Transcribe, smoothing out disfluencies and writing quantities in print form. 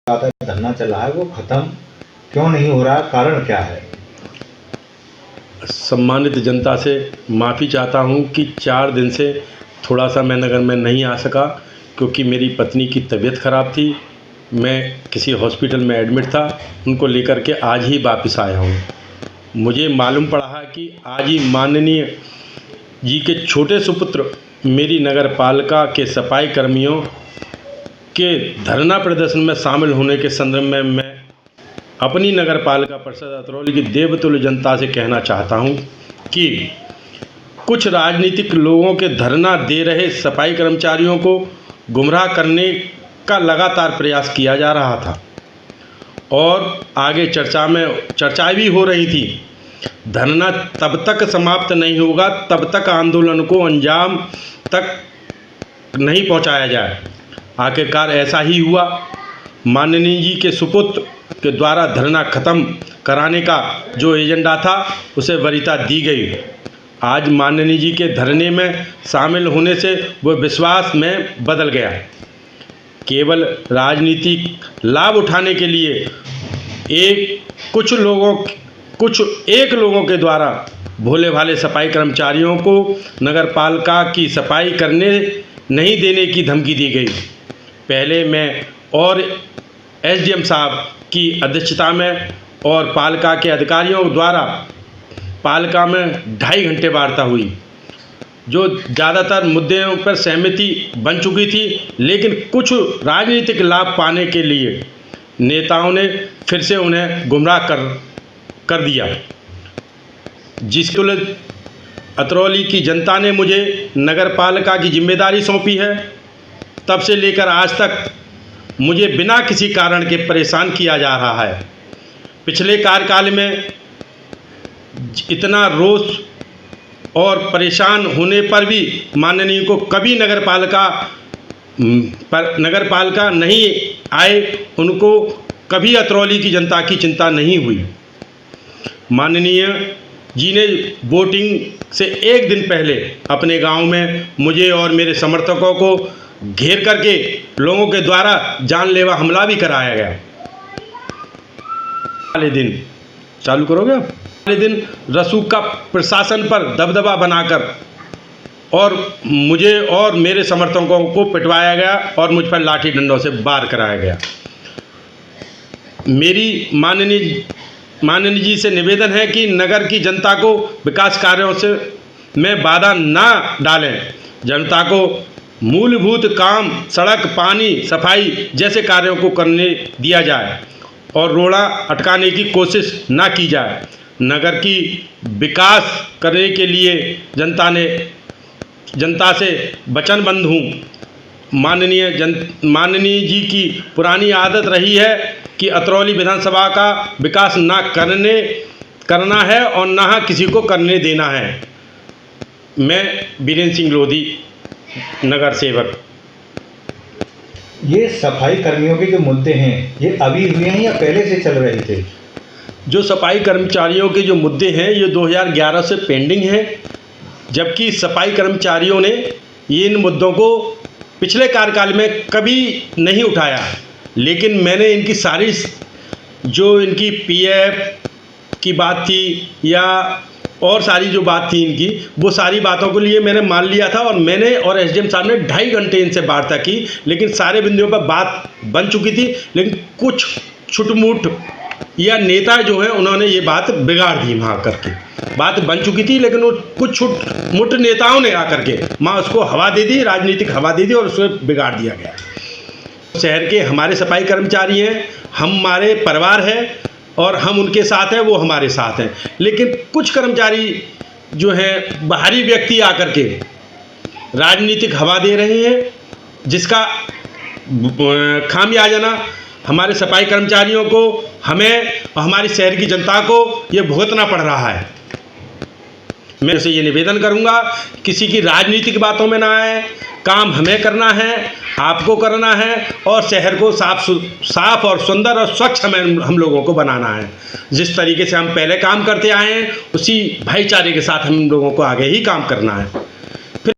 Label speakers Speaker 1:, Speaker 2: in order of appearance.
Speaker 1: लगातार धरना चल रहा है वो खत्म क्यों नहीं हो रहा, कारण क्या है?
Speaker 2: सम्मानित जनता से माफ़ी चाहता हूं कि 4 दिन से थोड़ा सा मैं नगर में नहीं आ सका क्योंकि मेरी पत्नी की तबीयत ख़राब थी। मैं किसी हॉस्पिटल में एडमिट था, उनको लेकर के आज ही वापस आया हूं। मुझे मालूम पड़ा है कि आज ही माननीय जी के छोटे सुपुत्र मेरी नगर पालिका के सफाई कर्मियों के धरना प्रदर्शन में शामिल होने के संदर्भ में मैं अपनी नगर पालिका परिषद अतरौली की देवतुल्य जनता से कहना चाहता हूं कि कुछ राजनीतिक लोगों के धरना दे रहे सफाई कर्मचारियों को गुमराह करने का लगातार प्रयास किया जा रहा था और आगे चर्चाएं भी हो रही थी। धरना तब तक समाप्त नहीं होगा तब तक आंदोलन को अंजाम तक नहीं पहुंचाया जाए। आखिरकार ऐसा ही हुआ। माननीय जी के सुपुत्र के द्वारा धरना खत्म कराने का जो एजेंडा था उसे वरीयता दी गई। आज माननीय जी के धरने में शामिल होने से वो विश्वास में बदल गया। केवल राजनीतिक लाभ उठाने के लिए एक लोगों के द्वारा भोले भाले सफाई कर्मचारियों को नगर पालिका की सफाई करने नहीं देने की धमकी दी गई। पहले मैं और एसडीएम साहब की अध्यक्षता में और पालिका के अधिकारियों द्वारा पालिका में 2.5 घंटे वार्ता हुई, जो ज़्यादातर मुद्दों पर सहमति बन चुकी थी, लेकिन कुछ राजनीतिक लाभ पाने के लिए नेताओं ने फिर से उन्हें गुमराह कर दिया। जिसके लिए अतरौली की जनता ने मुझे नगर पालिका की जिम्मेदारी सौंपी है, तब से लेकर आज तक मुझे बिना किसी कारण के परेशान किया जा रहा है। पिछले कार्यकाल में इतना रोष और परेशान होने पर भी माननीय को कभी नगर पालिका नहीं आए, उनको कभी अतरौली की जनता की चिंता नहीं हुई। माननीय जी ने वोटिंग से 1 दिन पहले अपने गांव में मुझे और मेरे समर्थकों को घेर करके लोगों के द्वारा जानलेवा हमला भी कराया गया। वाले दिन चालू करोगे आप? वाले दिन रसूख का प्रशासन पर दबदबा बनाकर और मुझे और मेरे समर्थकों को पिटवाया गया और मुझ पर लाठी डंडों से वार कराया गया। मेरी माननीय जी से निवेदन है कि नगर की जनता को विकास कार्यों से में बाधा ना डालें। जनता को मूलभूत काम, सड़क, पानी, सफाई जैसे कार्यों को करने दिया जाए और रोड़ा अटकाने की कोशिश ना की जाए। नगर की विकास करने के लिए जनता से वचनबद्ध हूँ। माननीय जी की पुरानी आदत रही है कि अतरौली विधानसभा का विकास ना करना है और ना किसी को करने देना है। मैं वीरेंद्र सिंह लोधी, नगर सेवक।
Speaker 1: ये सफाई कर्मियों के जो मुद्दे हैं ये अभी हुए हैं या पहले से चल रहे थे?
Speaker 2: जो सफाई कर्मचारियों के जो मुद्दे हैं ये 2011 से पेंडिंग हैं, जबकि सफाई कर्मचारियों ने इन मुद्दों को पिछले कार्यकाल में कभी नहीं उठाया। लेकिन मैंने इनकी सारी जो इनकी पीएफ की बात थी या और सारी जो बात थी इनकी, वो सारी बातों के लिए मैंने मान लिया था और मैंने और एसडीएम साहब ने 2.5 घंटे इनसे वार्ता की, लेकिन सारे बिंदुओं पर बात बन चुकी थी। लेकिन कुछ छुटमुट या नेता जो हैं उन्होंने ये बात बिगाड़ दी। वहाँ करके बात बन चुकी थी, लेकिन वो कुछ छुटमुट नेताओं ने आकर के वहाँ उसको हवा दे दी, राजनीतिक हवा दे दी और उसको बिगाड़ दिया गया। शहर के हमारे सफाई कर्मचारी हैं, हमारे परिवार है और हम उनके साथ हैं, वो हमारे साथ हैं। लेकिन कुछ कर्मचारी जो हैं बाहरी व्यक्ति आकर के राजनीतिक हवा दे रहे हैं, जिसका खामियाजा हमारे सफाई कर्मचारियों को, हमें और हमारी शहर की जनता को ये भुगतना पड़ रहा है। मैं उसे ये निवेदन करूंगा, किसी की राजनीतिक बातों में ना आए। काम हमें करना है, आपको करना है और शहर को साफ और सुंदर और स्वच्छ हम लोगों को बनाना है। जिस तरीके से हम पहले काम करते आए हैं उसी भाईचारे के साथ हम लोगों को आगे ही काम करना है।